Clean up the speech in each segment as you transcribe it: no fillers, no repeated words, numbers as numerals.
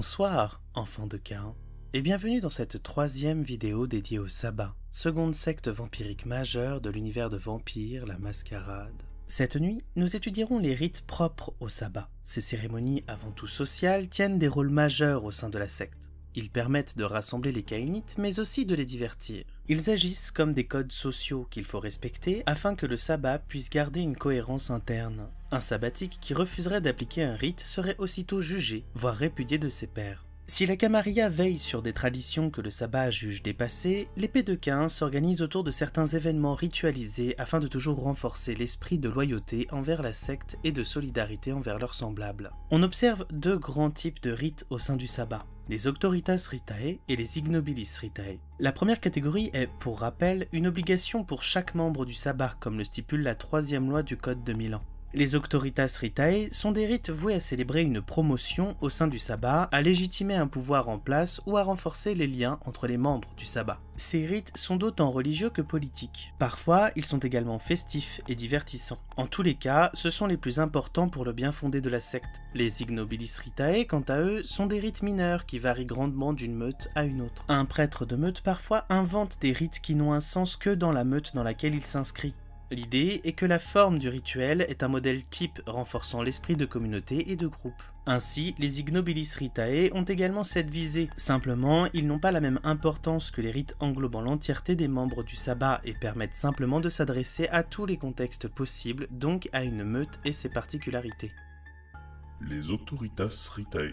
Bonsoir, enfants de Cain, et bienvenue dans cette troisième vidéo dédiée au sabbat, seconde secte vampirique majeure de l'univers de Vampire, la Mascarade. Cette nuit, nous étudierons les rites propres au sabbat. Ces cérémonies avant tout sociales tiennent des rôles majeurs au sein de la secte. Ils permettent de rassembler les Caïnites, mais aussi de les divertir. Ils agissent comme des codes sociaux qu'il faut respecter afin que le sabbat puisse garder une cohérence interne. Un sabbatique qui refuserait d'appliquer un rite serait aussitôt jugé, voire répudié de ses pairs. Si la Camarilla veille sur des traditions que le sabbat juge dépassées, l'épée de Caïn s'organise autour de certains événements ritualisés afin de toujours renforcer l'esprit de loyauté envers la secte et de solidarité envers leurs semblables. On observe deux grands types de rites au sein du sabbat, les Auctoritas Ritae et les Ignobilis Ritae. La première catégorie est, pour rappel, une obligation pour chaque membre du sabbat, comme le stipule la troisième loi du Code de Milan. Les Auctoritas Ritae sont des rites voués à célébrer une promotion au sein du sabbat, à légitimer un pouvoir en place ou à renforcer les liens entre les membres du sabbat. Ces rites sont d'autant religieux que politiques. Parfois, ils sont également festifs et divertissants. En tous les cas, ce sont les plus importants pour le bien fondé de la secte. Les Ignobilis Ritae, quant à eux, sont des rites mineurs qui varient grandement d'une meute à une autre. Un prêtre de meute parfois invente des rites qui n'ont un sens que dans la meute dans laquelle il s'inscrit. L'idée est que la forme du rituel est un modèle type renforçant l'esprit de communauté et de groupe. Ainsi, les Ignobilis Ritae ont également cette visée, simplement ils n'ont pas la même importance que les rites englobant l'entièreté des membres du sabbat et permettent simplement de s'adresser à tous les contextes possibles, donc à une meute et ses particularités. Les Auctoritas Ritae.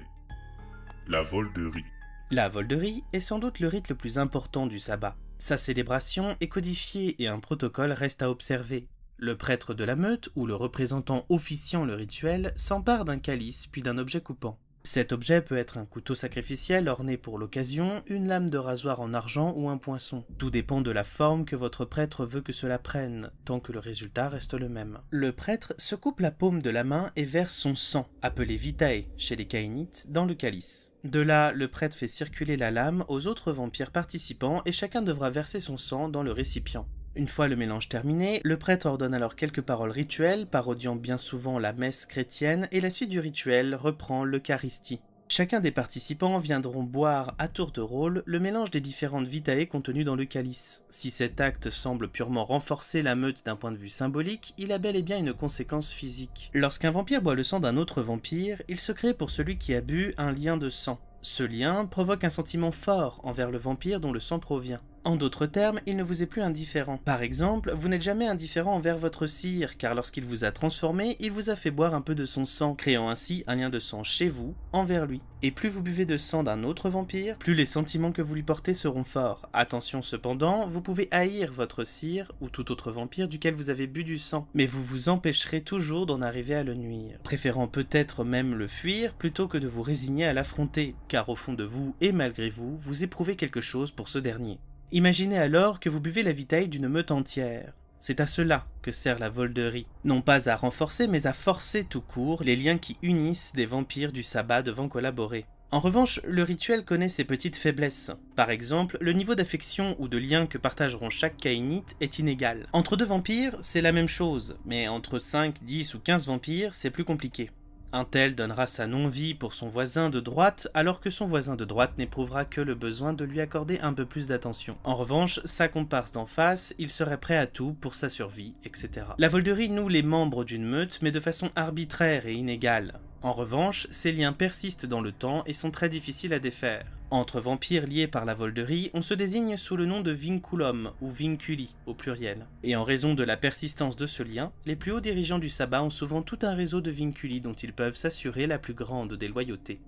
La Volderie. La Volderie est sans doute le rite le plus important du sabbat. Sa célébration est codifiée et un protocole reste à observer. Le prêtre de la meute, ou le représentant officiant le rituel, s'empare d'un calice puis d'un objet coupant. Cet objet peut être un couteau sacrificiel orné pour l'occasion, une lame de rasoir en argent ou un poinçon. Tout dépend de la forme que votre prêtre veut que cela prenne, tant que le résultat reste le même. Le prêtre se coupe la paume de la main et verse son sang, appelé vitae chez les Caïnites, dans le calice. De là, le prêtre fait circuler la lame aux autres vampires participants et chacun devra verser son sang dans le récipient. Une fois le mélange terminé, le prêtre ordonne alors quelques paroles rituelles, parodiant bien souvent la messe chrétienne, et la suite du rituel reprend l'Eucharistie. Chacun des participants viendront boire à tour de rôle le mélange des différentes vitae contenues dans le calice. Si cet acte semble purement renforcer la meute d'un point de vue symbolique, il a bel et bien une conséquence physique. Lorsqu'un vampire boit le sang d'un autre vampire, il se crée pour celui qui a bu un lien de sang. Ce lien provoque un sentiment fort envers le vampire dont le sang provient. En d'autres termes, il ne vous est plus indifférent. Par exemple, vous n'êtes jamais indifférent envers votre sire, car lorsqu'il vous a transformé, il vous a fait boire un peu de son sang, créant ainsi un lien de sang chez vous, envers lui. Et plus vous buvez de sang d'un autre vampire, plus les sentiments que vous lui portez seront forts. Attention cependant, vous pouvez haïr votre sire, ou tout autre vampire duquel vous avez bu du sang, mais vous vous empêcherez toujours d'en arriver à le nuire, préférant peut-être même le fuir, plutôt que de vous résigner à l'affronter, car au fond de vous, et malgré vous, vous éprouvez quelque chose pour ce dernier. Imaginez alors que vous buvez la vitae d'une meute entière. C'est à cela que sert la Volderie. Non pas à renforcer, mais à forcer tout court les liens qui unissent des vampires du sabbat devant collaborer. En revanche, le rituel connaît ses petites faiblesses. Par exemple, le niveau d'affection ou de lien que partageront chaque Caïnite est inégal. Entre deux vampires, c'est la même chose, mais entre 5, 10 ou 15 vampires, c'est plus compliqué. Un tel donnera sa non-vie pour son voisin de droite, alors que son voisin de droite n'éprouvera que le besoin de lui accorder un peu plus d'attention. En revanche, sa comparse d'en face, il serait prêt à tout pour sa survie, etc. La Volderie noue les membres d'une meute, mais de façon arbitraire et inégale. En revanche, ces liens persistent dans le temps et sont très difficiles à défaire. Entre vampires liés par la Volderie, on se désigne sous le nom de vinculum ou vinculi au pluriel. Et en raison de la persistance de ce lien, les plus hauts dirigeants du sabbat ont souvent tout un réseau de vinculi dont ils peuvent s'assurer la plus grande des loyautés.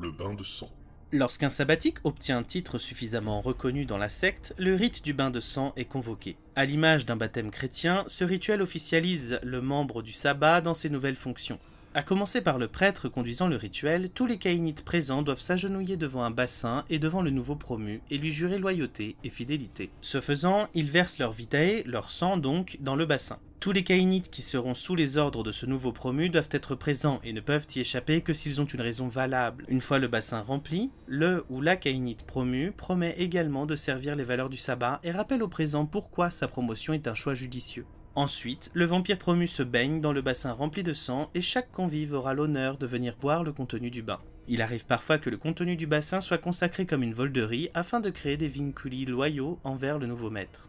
Le bain de sang. Lorsqu'un sabbatique obtient un titre suffisamment reconnu dans la secte, le rite du bain de sang est convoqué. À l'image d'un baptême chrétien, ce rituel officialise le membre du sabbat dans ses nouvelles fonctions. À commencer par le prêtre conduisant le rituel, tous les Caïnites présents doivent s'agenouiller devant un bassin et devant le nouveau promu et lui jurer loyauté et fidélité. Ce faisant, ils versent leur vitae, leur sang donc, dans le bassin. Tous les Caïnites qui seront sous les ordres de ce nouveau promu doivent être présents et ne peuvent y échapper que s'ils ont une raison valable. Une fois le bassin rempli, le ou la Caïnite promu promet également de servir les valeurs du sabbat et rappelle au présent pourquoi sa promotion est un choix judicieux. Ensuite, le vampire promu se baigne dans le bassin rempli de sang et chaque convive aura l'honneur de venir boire le contenu du bain. Il arrive parfois que le contenu du bassin soit consacré comme une volderie afin de créer des vinculi loyaux envers le nouveau maître.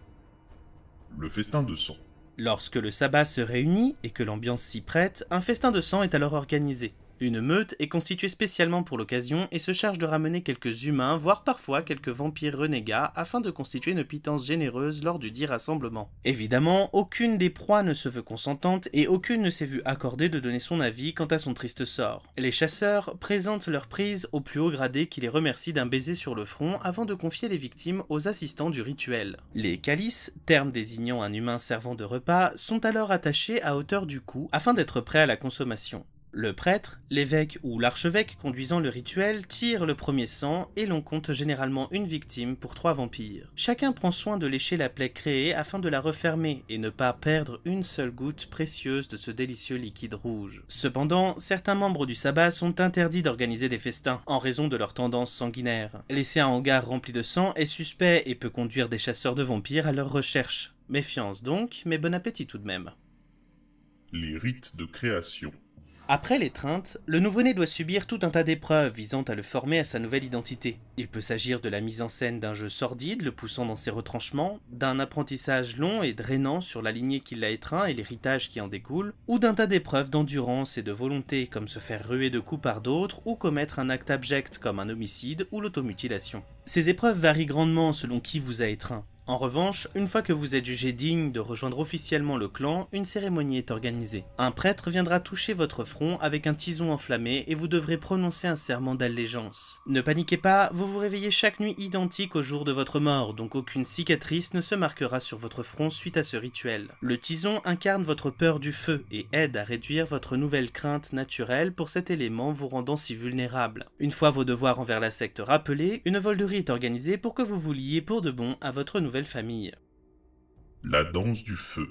Le festin de sang. Lorsque le sabbat se réunit et que l'ambiance s'y prête, un festin de sang est alors organisé. Une meute est constituée spécialement pour l'occasion et se charge de ramener quelques humains, voire parfois quelques vampires renégats, afin de constituer une pitance généreuse lors du dit rassemblement. Évidemment, aucune des proies ne se veut consentante et aucune ne s'est vue accorder de donner son avis quant à son triste sort. Les chasseurs présentent leur prise au plus haut gradé qui les remercie d'un baiser sur le front avant de confier les victimes aux assistants du rituel. Les calices, terme désignant un humain servant de repas, sont alors attachés à hauteur du cou afin d'être prêts à la consommation. Le prêtre, l'évêque ou l'archevêque conduisant le rituel tire le premier sang et l'on compte généralement une victime pour 3 vampires. Chacun prend soin de lécher la plaie créée afin de la refermer et ne pas perdre une seule goutte précieuse de ce délicieux liquide rouge. Cependant, certains membres du sabbat sont interdits d'organiser des festins en raison de leur tendance sanguinaire. Laisser un hangar rempli de sang est suspect et peut conduire des chasseurs de vampires à leur recherche. Méfiance donc, mais bon appétit tout de même. Les rites de création. Après l'étreinte, le nouveau-né doit subir tout un tas d'épreuves visant à le former à sa nouvelle identité. Il peut s'agir de la mise en scène d'un jeu sordide le poussant dans ses retranchements, d'un apprentissage long et drainant sur la lignée qui l'a étreint et l'héritage qui en découle, ou d'un tas d'épreuves d'endurance et de volonté comme se faire ruer de coups par d'autres ou commettre un acte abject comme un homicide ou l'automutilation. Ces épreuves varient grandement selon qui vous a étreint. En revanche, une fois que vous êtes jugé digne de rejoindre officiellement le clan, une cérémonie est organisée. Un prêtre viendra toucher votre front avec un tison enflammé et vous devrez prononcer un serment d'allégeance. Ne paniquez pas, vous vous réveillez chaque nuit identique au jour de votre mort, donc aucune cicatrice ne se marquera sur votre front suite à ce rituel. Le tison incarne votre peur du feu et aide à réduire votre nouvelle crainte naturelle pour cet élément vous rendant si vulnérable. Une fois vos devoirs envers la secte rappelés, une volderie est organisée pour que vous vous liez pour de bon à votre nouvelle famille. La danse du feu.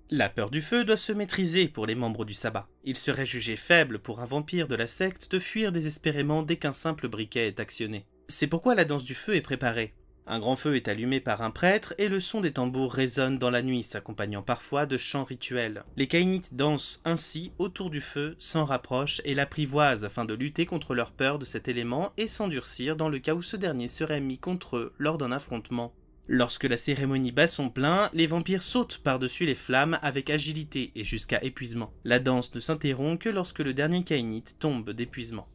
La peur du feu doit se maîtriser pour les membres du sabbat. Il serait jugé faible pour un vampire de la secte de fuir désespérément dès qu'un simple briquet est actionné. C'est pourquoi la danse du feu est préparée. Un grand feu est allumé par un prêtre et le son des tambours résonne dans la nuit, s'accompagnant parfois de chants rituels. Les caïnites dansent ainsi autour du feu, s'en rapprochent et l'apprivoisent afin de lutter contre leur peur de cet élément et s'endurcir dans le cas où ce dernier serait mis contre eux lors d'un affrontement. Lorsque la cérémonie bat son plein, les vampires sautent par-dessus les flammes avec agilité et jusqu'à épuisement. La danse ne s'interrompt que lorsque le dernier caïnite tombe d'épuisement.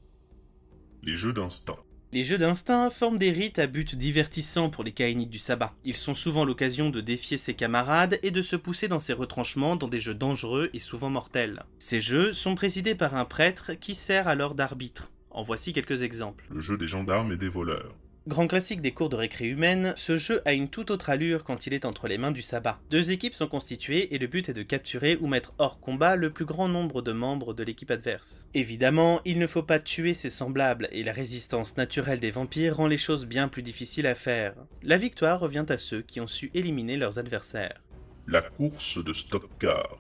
Les jeux d'instinct. Les jeux d'instinct forment des rites à but divertissant pour les caïnites du sabbat. Ils sont souvent l'occasion de défier ses camarades et de se pousser dans ses retranchements dans des jeux dangereux et souvent mortels. Ces jeux sont présidés par un prêtre qui sert alors d'arbitre. En voici quelques exemples. Le jeu des gendarmes et des voleurs. Grand classique des cours de récré humaine, ce jeu a une toute autre allure quand il est entre les mains du sabbat. 2 équipes sont constituées et le but est de capturer ou mettre hors combat le plus grand nombre de membres de l'équipe adverse. Évidemment, il ne faut pas tuer ses semblables et la résistance naturelle des vampires rend les choses bien plus difficiles à faire. La victoire revient à ceux qui ont su éliminer leurs adversaires. La course de stock-car.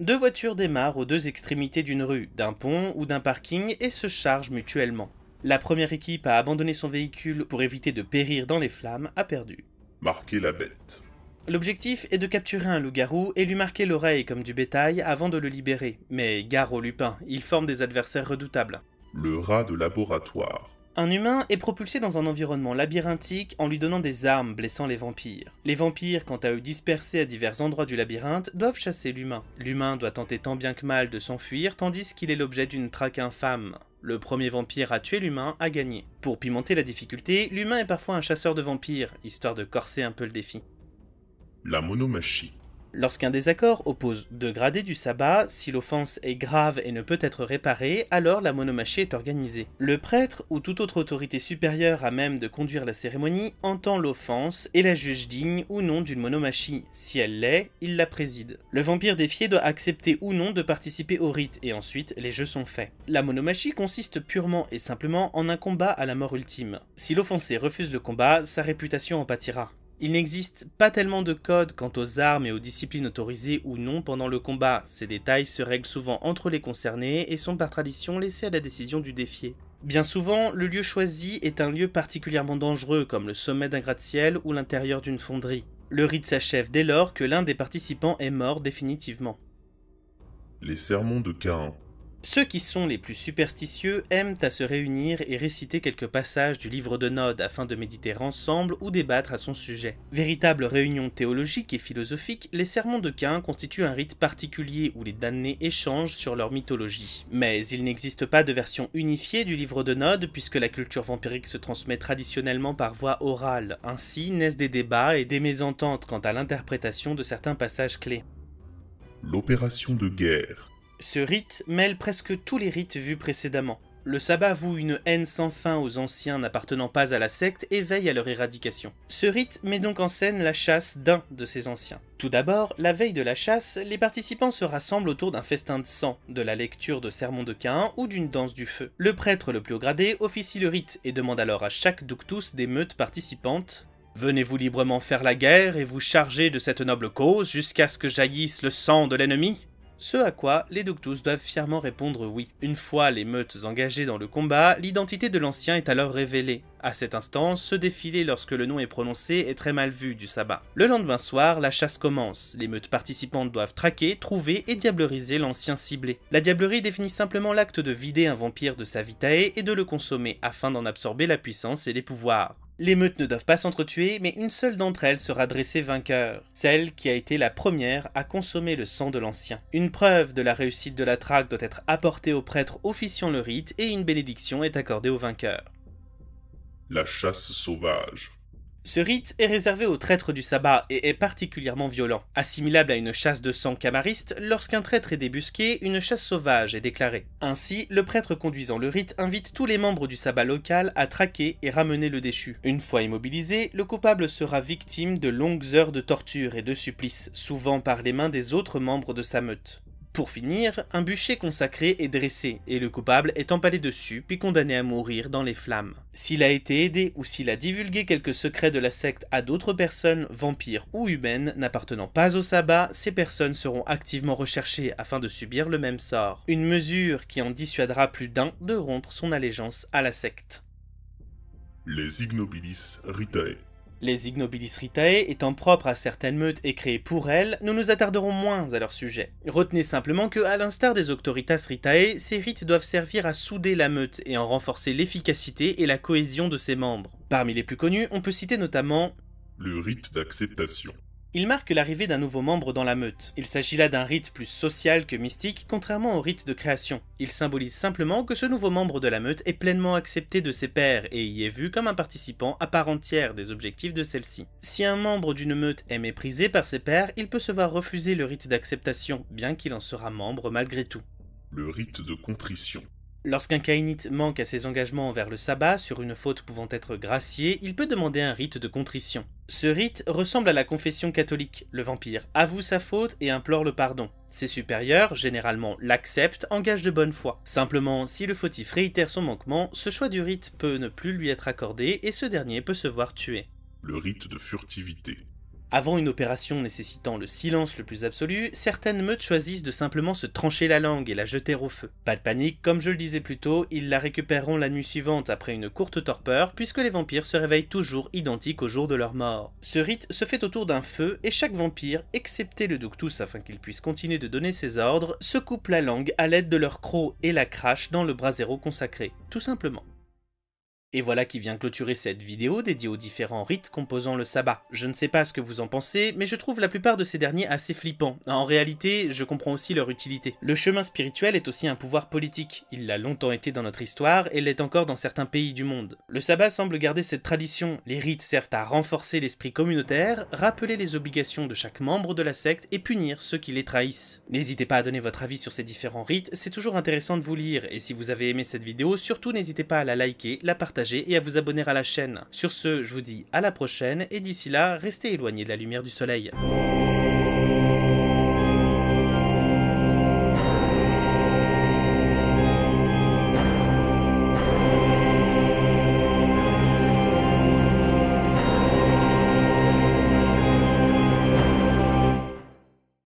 2 voitures démarrent aux 2 extrémités d'une rue, d'un pont ou d'un parking et se chargent mutuellement. La première équipe à abandonner son véhicule pour éviter de périr dans les flammes a perdu. Marquer la bête. L'objectif est de capturer un loup-garou et lui marquer l'oreille comme du bétail avant de le libérer. Mais gare aux lupins, ils forment des adversaires redoutables. Le rat de laboratoire. Un humain est propulsé dans un environnement labyrinthique en lui donnant des armes blessant les vampires. Les vampires, quant à eux dispersés à divers endroits du labyrinthe, doivent chasser l'humain. L'humain doit tenter tant bien que mal de s'enfuir tandis qu'il est l'objet d'une traque infâme. Le premier vampire à tuer l'humain a gagné. Pour pimenter la difficulté, l'humain est parfois un chasseur de vampires, histoire de corser un peu le défi. La monomachie. Lorsqu'un désaccord oppose 2 gradés du sabbat, si l'offense est grave et ne peut être réparée, alors la monomachie est organisée. Le prêtre ou toute autre autorité supérieure à même de conduire la cérémonie entend l'offense et la juge digne ou non d'une monomachie. Si elle l'est, il la préside. Le vampire défié doit accepter ou non de participer au rite et ensuite les jeux sont faits. La monomachie consiste purement et simplement en un combat à la mort ultime. Si l'offensé refuse le combat, sa réputation en pâtira. Il n'existe pas tellement de code quant aux armes et aux disciplines autorisées ou non pendant le combat, ces détails se règlent souvent entre les concernés et sont par tradition laissés à la décision du défié. Bien souvent, le lieu choisi est un lieu particulièrement dangereux comme le sommet d'un gratte-ciel ou l'intérieur d'une fonderie. Le rite s'achève dès lors que l'un des participants est mort définitivement. Les sermons de Caïn. Ceux qui sont les plus superstitieux aiment à se réunir et réciter quelques passages du livre de Nod afin de méditer ensemble ou débattre à son sujet. Véritable réunion théologique et philosophique, les sermons de Caïn constituent un rite particulier où les damnés échangent sur leur mythologie. Mais il n'existe pas de version unifiée du livre de Nod puisque la culture vampirique se transmet traditionnellement par voie orale. Ainsi naissent des débats et des mésententes quant à l'interprétation de certains passages clés. L'opération de guerre. Ce rite mêle presque tous les rites vus précédemment. Le sabbat voue une haine sans fin aux anciens n'appartenant pas à la secte et veille à leur éradication. Ce rite met donc en scène la chasse d'un de ces anciens. Tout d'abord, la veille de la chasse, les participants se rassemblent autour d'un festin de sang, de la lecture de sermons de Caïn ou d'une danse du feu. Le prêtre le plus haut gradé officie le rite et demande alors à chaque Duktus des meutes participantes: « Venez-vous librement faire la guerre et vous charger de cette noble cause jusqu'à ce que jaillisse le sang de l'ennemi ?» Ce à quoi les Duktus doivent fièrement répondre oui. Une fois les meutes engagées dans le combat, l'identité de l'ancien est alors révélée. À cet instant, ce défilé lorsque le nom est prononcé est très mal vu du sabbat. Le lendemain soir, la chasse commence. Les meutes participantes doivent traquer, trouver et diableriser l'ancien ciblé. La diablerie définit simplement l'acte de vider un vampire de sa vitae et de le consommer afin d'en absorber la puissance et les pouvoirs. Les meutes ne doivent pas s'entretuer, mais une seule d'entre elles sera dressée vainqueur, celle qui a été la première à consommer le sang de l'ancien. Une preuve de la réussite de la traque doit être apportée au prêtre officiant le rite et une bénédiction est accordée au vainqueur. La chasse sauvage. Ce rite est réservé aux traîtres du sabbat et est particulièrement violent. Assimilable à une chasse de sang camariste, lorsqu'un traître est débusqué, une chasse sauvage est déclarée. Ainsi, le prêtre conduisant le rite invite tous les membres du sabbat local à traquer et ramener le déchu. Une fois immobilisé, le coupable sera victime de longues heures de torture et de supplices, souvent par les mains des autres membres de sa meute. Pour finir, un bûcher consacré est dressé, et le coupable est empalé dessus puis condamné à mourir dans les flammes. S'il a été aidé ou s'il a divulgué quelques secrets de la secte à d'autres personnes, vampires ou humaines, n'appartenant pas au sabbat, ces personnes seront activement recherchées afin de subir le même sort. Une mesure qui en dissuadera plus d'un de rompre son allégeance à la secte. Les Ignobilis Ritae. Les Ignobilis Ritae étant propres à certaines meutes et créées pour elles, nous nous attarderons moins à leur sujet. Retenez simplement que, à l'instar des Auctoritas Ritae, ces rites doivent servir à souder la meute et en renforcer l'efficacité et la cohésion de ses membres. Parmi les plus connus, on peut citer notamment le rite d'acceptation. Il marque l'arrivée d'un nouveau membre dans la meute. Il s'agit là d'un rite plus social que mystique, contrairement au rite de création. Il symbolise simplement que ce nouveau membre de la meute est pleinement accepté de ses pairs et y est vu comme un participant à part entière des objectifs de celle-ci. Si un membre d'une meute est méprisé par ses pairs, il peut se voir refuser le rite d'acceptation, bien qu'il en sera membre malgré tout. Le rite de contrition. Lorsqu'un caïnite manque à ses engagements envers le sabbat sur une faute pouvant être graciée, il peut demander un rite de contrition. Ce rite ressemble à la confession catholique. Le vampire avoue sa faute et implore le pardon. Ses supérieurs, généralement l'acceptent, engagent de bonne foi. Simplement, si le fautif réitère son manquement, ce choix du rite peut ne plus lui être accordé et ce dernier peut se voir tué. Le rite de furtivité. Avant une opération nécessitant le silence le plus absolu, certaines meutes choisissent de simplement se trancher la langue et la jeter au feu. Pas de panique, comme je le disais plus tôt, ils la récupéreront la nuit suivante après une courte torpeur, puisque les vampires se réveillent toujours identiques au jour de leur mort. Ce rite se fait autour d'un feu, et chaque vampire, excepté le Duktus afin qu'il puisse continuer de donner ses ordres, se coupe la langue à l'aide de leur croc et la crache dans le brasero consacré, tout simplement. Et voilà qui vient clôturer cette vidéo dédiée aux différents rites composant le sabbat. Je ne sais pas ce que vous en pensez, mais je trouve la plupart de ces derniers assez flippants. En réalité, je comprends aussi leur utilité. Le chemin spirituel est aussi un pouvoir politique. Il l'a longtemps été dans notre histoire et l'est encore dans certains pays du monde. Le sabbat semble garder cette tradition. Les rites servent à renforcer l'esprit communautaire, rappeler les obligations de chaque membre de la secte et punir ceux qui les trahissent. N'hésitez pas à donner votre avis sur ces différents rites, c'est toujours intéressant de vous lire. Et si vous avez aimé cette vidéo, surtout n'hésitez pas à la liker, la partager et à vous abonner à la chaîne. Sur ce, je vous dis à la prochaine et d'ici là, restez éloignés de la lumière du soleil.